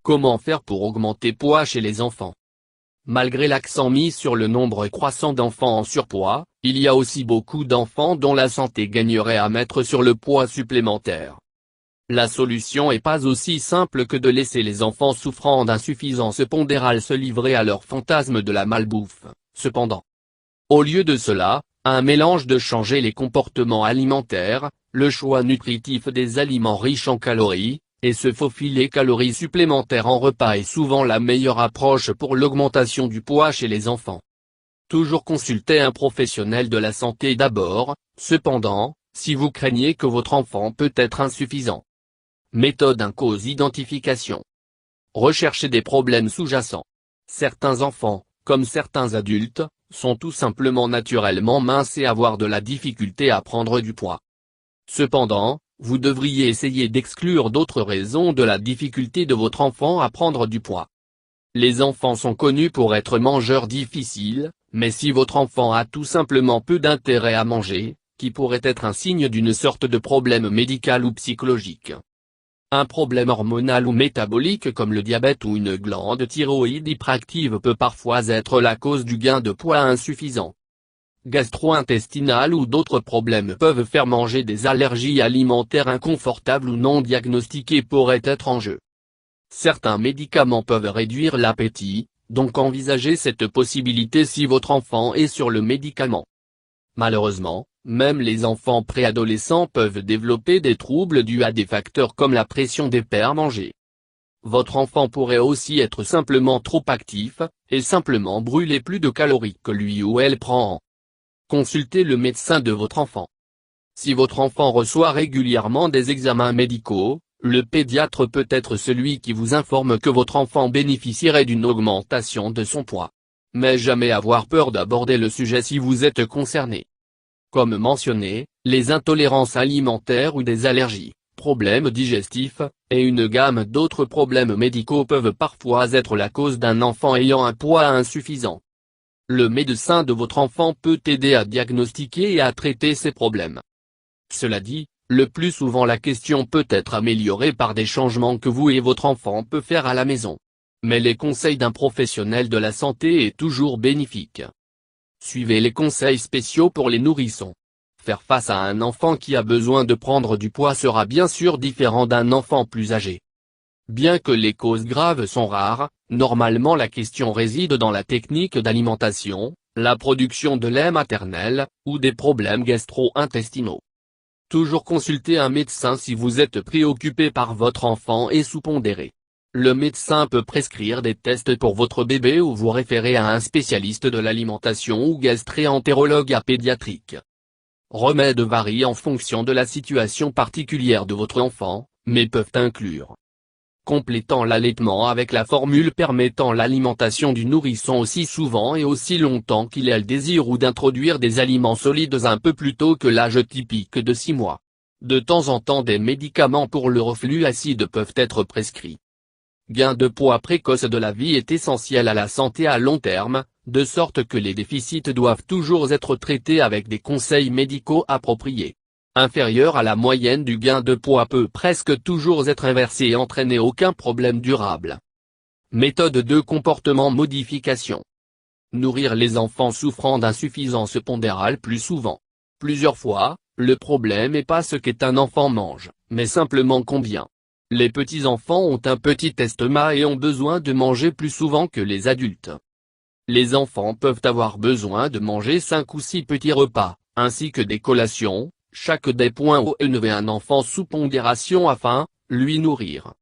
Comment faire pour augmenter poids chez les enfants? Malgré l'accent mis sur le nombre croissant d'enfants en surpoids, il y a aussi beaucoup d'enfants dont la santé gagnerait à mettre sur le poids supplémentaire. La solution n'est pas aussi simple que de laisser les enfants souffrant d'insuffisance pondérale se livrer à leur fantasme de la malbouffe, cependant. Au lieu de cela, un mélange de changer les comportements alimentaires, le choix nutritif des aliments riches en calories, et se faufiler calories supplémentaires en repas est souvent la meilleure approche pour l'augmentation du poids chez les enfants. Toujours consulter un professionnel de la santé d'abord, cependant, si vous craignez que votre enfant peut être insuffisant. Méthode 1 cause identification. Recherchez des problèmes sous-jacents. Certains enfants, comme certains adultes, sont tout simplement naturellement minces et avoir de la difficulté à prendre du poids. Cependant, vous devriez essayer d'exclure d'autres raisons de la difficulté de votre enfant à prendre du poids. Les enfants sont connus pour être mangeurs difficiles, mais si votre enfant a tout simplement peu d'intérêt à manger, qui pourrait être un signe d'une sorte de problème médical ou psychologique. Un problème hormonal ou métabolique comme le diabète ou une glande thyroïde hyperactive peut parfois être la cause du gain de poids insuffisant. Gastro-intestinal ou d'autres problèmes peuvent faire manger des allergies alimentaires inconfortables ou non diagnostiquées pourraient être en jeu. Certains médicaments peuvent réduire l'appétit, donc envisagez cette possibilité si votre enfant est sur le médicament. Malheureusement, même les enfants préadolescents peuvent développer des troubles dus à des facteurs comme la pression des pères manger. Votre enfant pourrait aussi être simplement trop actif, et simplement brûler plus de calories que lui ou elle prend. Consultez le médecin de votre enfant. Si votre enfant reçoit régulièrement des examens médicaux, le pédiatre peut être celui qui vous informe que votre enfant bénéficierait d'une augmentation de son poids. Mais jamais avoir peur d'aborder le sujet si vous êtes concerné. Comme mentionné, les intolérances alimentaires ou des allergies, problèmes digestifs, et une gamme d'autres problèmes médicaux peuvent parfois être la cause d'un enfant ayant un poids insuffisant. Le médecin de votre enfant peut aider à diagnostiquer et à traiter ces problèmes. Cela dit, le plus souvent la question peut être améliorée par des changements que vous et votre enfant peut faire à la maison. Mais les conseils d'un professionnel de la santé est toujours bénéfique. Suivez les conseils spéciaux pour les nourrissons. Faire face à un enfant qui a besoin de prendre du poids sera bien sûr différent d'un enfant plus âgé. Bien que les causes graves sont rares, normalement la question réside dans la technique d'alimentation, la production de lait maternel, ou des problèmes gastro-intestinaux. Toujours consulter un médecin si vous êtes préoccupé par votre enfant et sous-pondéré. Le médecin peut prescrire des tests pour votre bébé ou vous référer à un spécialiste de l'alimentation ou gastro-entérologue à pédiatrique. Remèdes varient en fonction de la situation particulière de votre enfant, mais peuvent inclure complétant l'allaitement avec la formule permettant l'alimentation du nourrisson aussi souvent et aussi longtemps qu'il ait le désir ou d'introduire des aliments solides un peu plus tôt que l'âge typique de 6 mois. De temps en temps des médicaments pour le reflux acide peuvent être prescrits. Gain de poids précoce de la vie est essentiel à la santé à long terme, de sorte que les déficits doivent toujours être traités avec des conseils médicaux appropriés. Inférieur à la moyenne du gain de poids peut presque toujours être inversé et entraîner aucun problème durable. Méthode 2 comportement modification. Nourrir les enfants souffrant d'insuffisance pondérale plus souvent. Plusieurs fois, le problème n'est pas ce qu'un enfant mange, mais simplement combien. Les petits-enfants ont un petit estomac et ont besoin de manger plus souvent que les adultes. Les enfants peuvent avoir besoin de manger 5 ou 6 petits repas, ainsi que des collations, chaque des points où élever un enfant sous pondération afin, lui nourrir.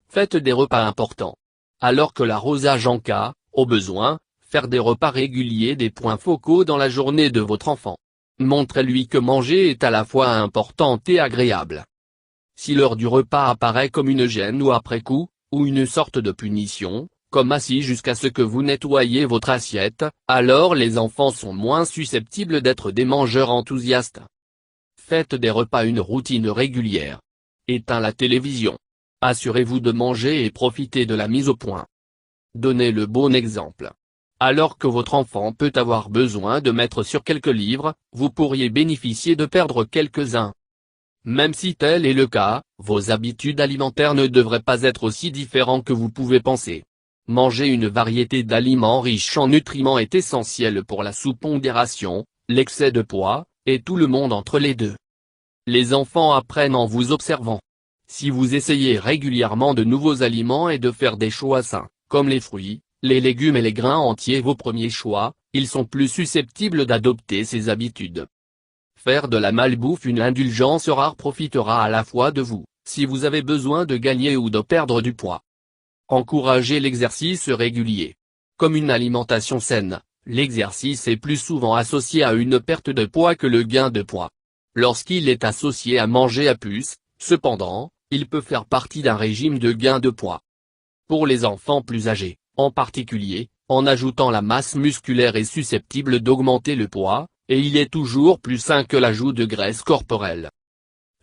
Faites des repas importants. Alors que l'arrosage en cas, au besoin, faire des repas réguliers des points focaux dans la journée de votre enfant. Montrez-lui que manger est à la fois important et agréable. Si l'heure du repas apparaît comme une gêne ou après coup, ou une sorte de punition, comme assis jusqu'à ce que vous nettoyiez votre assiette, alors les enfants sont moins susceptibles d'être des mangeurs enthousiastes. Faites des repas une routine régulière. Éteins la télévision. Assurez-vous de manger et profitez de la mise au point. Donnez le bon exemple. Alors que votre enfant peut avoir besoin de mettre sur quelques livres, vous pourriez bénéficier de perdre quelques-uns. Même si tel est le cas, vos habitudes alimentaires ne devraient pas être aussi différentes que vous pouvez penser. Manger une variété d'aliments riches en nutriments est essentiel pour la sous-pondération, l'excès de poids, et tout le monde entre les deux. Les enfants apprennent en vous observant. Si vous essayez régulièrement de nouveaux aliments et de faire des choix sains, comme les fruits, les légumes et les grains entiers vos premiers choix, ils sont plus susceptibles d'adopter ces habitudes. Faire de la malbouffe une indulgence rare profitera à la fois de vous, si vous avez besoin de gagner ou de perdre du poids. Encouragez l'exercice régulier. Comme une alimentation saine, l'exercice est plus souvent associé à une perte de poids que le gain de poids. Lorsqu'il est associé à manger à plus, cependant, il peut faire partie d'un régime de gain de poids. Pour les enfants plus âgés, en particulier, en ajoutant la masse musculaire est susceptible d'augmenter le poids, et il est toujours plus sain que l'ajout de graisse corporelle.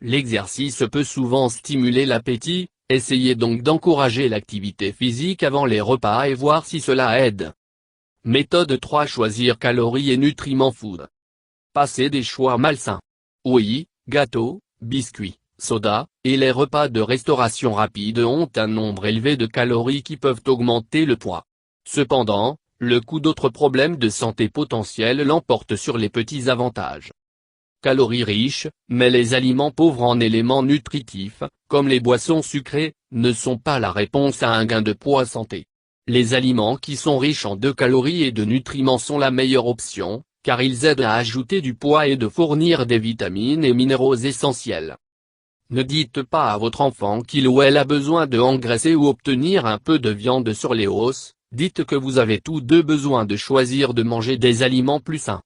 L'exercice peut souvent stimuler l'appétit, essayez donc d'encourager l'activité physique avant les repas et voir si cela aide. Méthode 3. Choisir calories et nutriments food. Passer des choix malsains. Oui, gâteaux, biscuits, soda, et les repas de restauration rapide ont un nombre élevé de calories qui peuvent augmenter le poids. Cependant, le coût d'autres problèmes de santé potentiels l'emporte sur les petits avantages. Calories riches, mais les aliments pauvres en éléments nutritifs, comme les boissons sucrées, ne sont pas la réponse à un gain de poids santé. Les aliments qui sont riches en calories et de nutriments sont la meilleure option, car ils aident à ajouter du poids et de fournir des vitamines et minéraux essentiels. Ne dites pas à votre enfant qu'il ou elle a besoin de engraisser ou obtenir un peu de viande sur les os, dites que vous avez tous deux besoin de choisir de manger des aliments plus sains.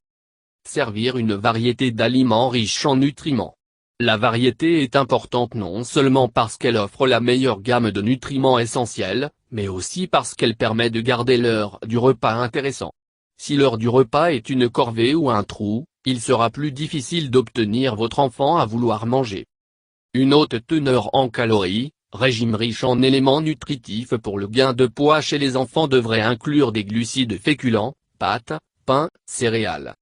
Servir une variété d'aliments riches en nutriments. La variété est importante non seulement parce qu'elle offre la meilleure gamme de nutriments essentiels, mais aussi parce qu'elle permet de garder l'heure du repas intéressant. Si l'heure du repas est une corvée ou un trou, il sera plus difficile d'obtenir votre enfant à vouloir manger. Une haute teneur en calories, régime riche en éléments nutritifs pour le gain de poids chez les enfants devrait inclure des glucides féculents, pâtes, pain, céréales.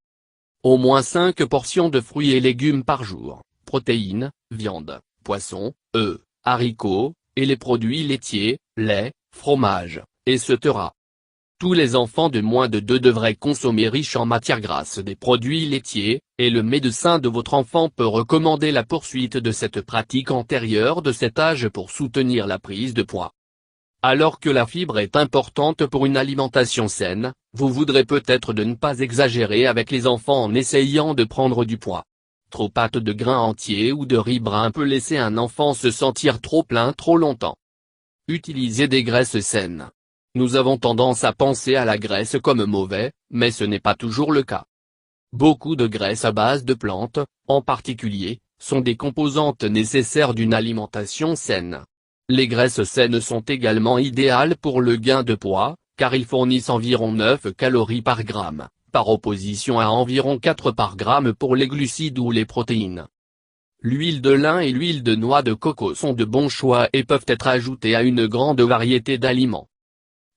Au moins 5 portions de fruits et légumes par jour, protéines, viande, poisson, œufs, haricots, et les produits laitiers, lait, fromage, etc. Tous les enfants de moins de 2 devraient consommer riche en matières grasses des produits laitiers, et le médecin de votre enfant peut recommander la poursuite de cette pratique antérieure de cet âge pour soutenir la prise de poids. Alors que la fibre est importante pour une alimentation saine, vous voudrez peut-être de ne pas exagérer avec les enfants en essayant de prendre du poids. Trop pâte de grains entiers ou de riz brun peut laisser un enfant se sentir trop plein trop longtemps. Utilisez des graisses saines. Nous avons tendance à penser à la graisse comme mauvais, mais ce n'est pas toujours le cas. Beaucoup de graisses à base de plantes, en particulier, sont des composantes nécessaires d'une alimentation saine. Les graisses saines sont également idéales pour le gain de poids, car ils fournissent environ 9 calories par gramme, par opposition à environ 4 par gramme pour les glucides ou les protéines. L'huile de lin et l'huile de noix de coco sont de bons choix et peuvent être ajoutées à une grande variété d'aliments.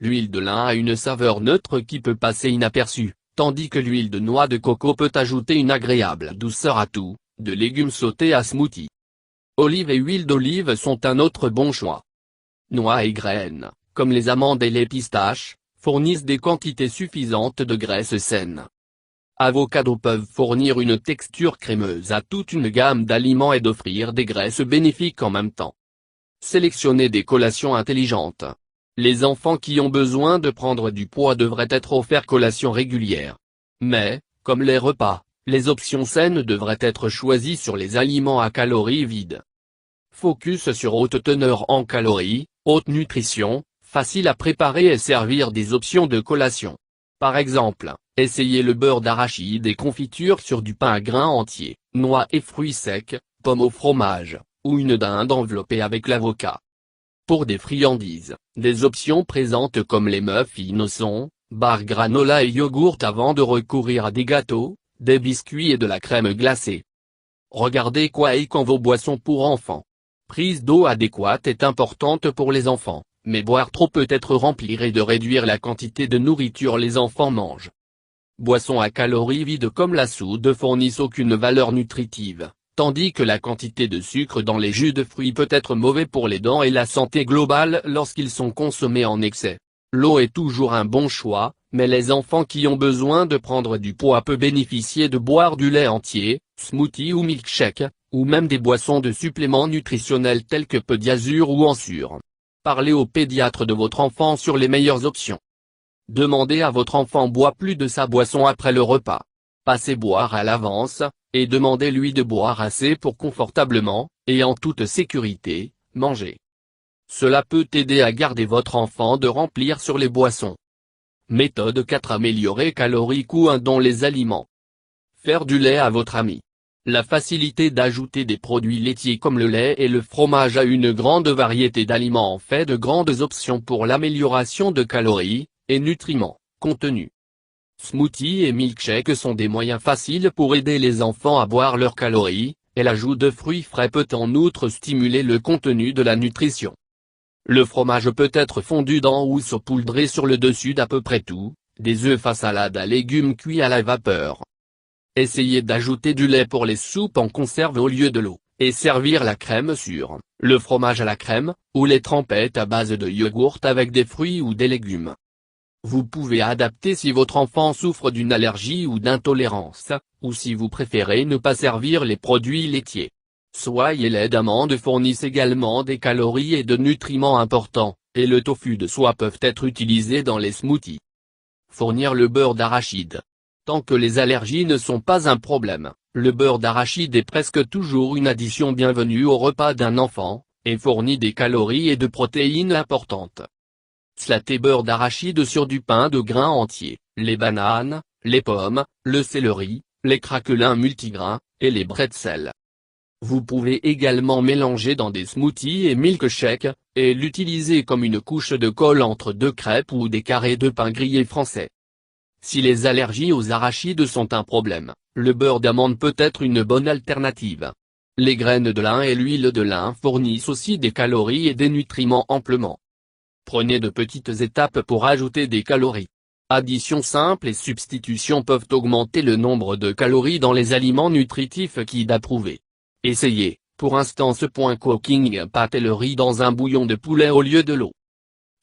L'huile de lin a une saveur neutre qui peut passer inaperçue, tandis que l'huile de noix de coco peut ajouter une agréable douceur à tout, de légumes sautés à smoothie. Olive et huile d'olive sont un autre bon choix. Noix et graines, comme les amandes et les pistaches, fournissent des quantités suffisantes de graisses saines. Avocados peuvent fournir une texture crémeuse à toute une gamme d'aliments et d'offrir des graisses bénéfiques en même temps. Sélectionnez des collations intelligentes. Les enfants qui ont besoin de prendre du poids devraient être offerts collations régulières. Mais, comme les repas, les options saines devraient être choisies sur les aliments à calories vides. Focus sur haute teneur en calories, haute nutrition, facile à préparer et servir des options de collation. Par exemple, essayez le beurre d'arachide et confiture sur du pain à grains entiers, noix et fruits secs, pommes au fromage, ou une dinde enveloppée avec l'avocat. Pour des friandises, des options présentes comme les muffins sont, barres granola et yogourt avant de recourir à des gâteaux, des biscuits et de la crème glacée. Regardez quoi et quand vos boissons pour enfants. Prise d'eau adéquate est importante pour les enfants, mais boire trop peut être remplir et de réduire la quantité de nourriture les enfants mangent. Boissons à calories vides comme la soude fournissent aucune valeur nutritive, tandis que la quantité de sucre dans les jus de fruits peut être mauvais pour les dents et la santé globale lorsqu'ils sont consommés en excès. L'eau est toujours un bon choix, mais les enfants qui ont besoin de prendre du poids peuvent bénéficier de boire du lait entier, smoothie ou milkshake, ou même des boissons de suppléments nutritionnels tels que peu d'azur ou Ensure. Parlez au pédiatre de votre enfant sur les meilleures options. Demandez à votre enfant boire plus de sa boisson après le repas. Passez boire à l'avance, et demandez-lui de boire assez pour confortablement, et en toute sécurité, manger. Cela peut aider à garder votre enfant de remplir sur les boissons. Méthode 4. Améliorer calorique ou un dans les aliments. Faire du lait à votre ami. La facilité d'ajouter des produits laitiers comme le lait et le fromage à une grande variété d'aliments en fait de grandes options pour l'amélioration de calories, et nutriments, contenus. Smoothies et milkshakes sont des moyens faciles pour aider les enfants à boire leurs calories, et l'ajout de fruits frais peut en outre stimuler le contenu de la nutrition. Le fromage peut être fondu dans ou saupoudré sur le dessus d'à peu près tout, des œufs à salade à légumes cuits à la vapeur. Essayez d'ajouter du lait pour les soupes en conserve au lieu de l'eau, et servir la crème sur le fromage à la crème, ou les trempettes à base de yogourt avec des fruits ou des légumes. Vous pouvez adapter si votre enfant souffre d'une allergie ou d'intolérance, ou si vous préférez ne pas servir les produits laitiers. Soie et lait d'amande fournissent également des calories et de nutriments importants, et le tofu de soie peuvent être utilisés dans les smoothies. Fournir le beurre d'arachide. Tant que les allergies ne sont pas un problème, le beurre d'arachide est presque toujours une addition bienvenue au repas d'un enfant, et fournit des calories et de protéines importantes. Slater beurre d'arachide sur du pain de grains entier, les bananes, les pommes, le céleri, les craquelins multigrains, et les bretzels. Vous pouvez également mélanger dans des smoothies et milkshakes, et l'utiliser comme une couche de colle entre deux crêpes ou des carrés de pain grillé français. Si les allergies aux arachides sont un problème, le beurre d'amande peut être une bonne alternative. Les graines de lin et l'huile de lin fournissent aussi des calories et des nutriments amplement. Prenez de petites étapes pour ajouter des calories. Addition simple et substitution peuvent augmenter le nombre de calories dans les aliments nutritifs qui d'approuver. Essayez, pour instance. Cooking pâte et le riz dans un bouillon de poulet au lieu de l'eau.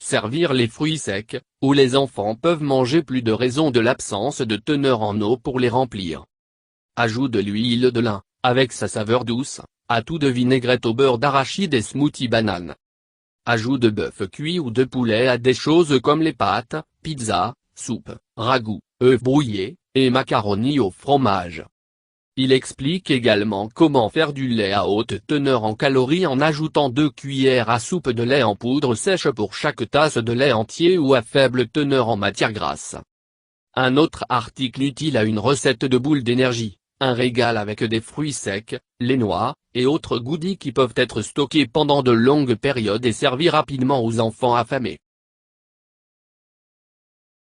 Servir les fruits secs, où les enfants peuvent manger plus de raison de l'absence de teneur en eau pour les remplir. Ajout de l'huile de lin, avec sa saveur douce, atout de vinaigrette au beurre d'arachide et smoothie banane. Ajout de bœuf cuit ou de poulet à des choses comme les pâtes, pizza, soupe, ragoût, œufs brouillés, et macaronis au fromage. Il explique également comment faire du lait à haute teneur en calories en ajoutant 2 cuillères à soupe de lait en poudre sèche pour chaque tasse de lait entier ou à faible teneur en matière grasse. Un autre article utile à une recette de boule d'énergie, un régal avec des fruits secs, les noix, et autres goodies qui peuvent être stockés pendant de longues périodes et servis rapidement aux enfants affamés.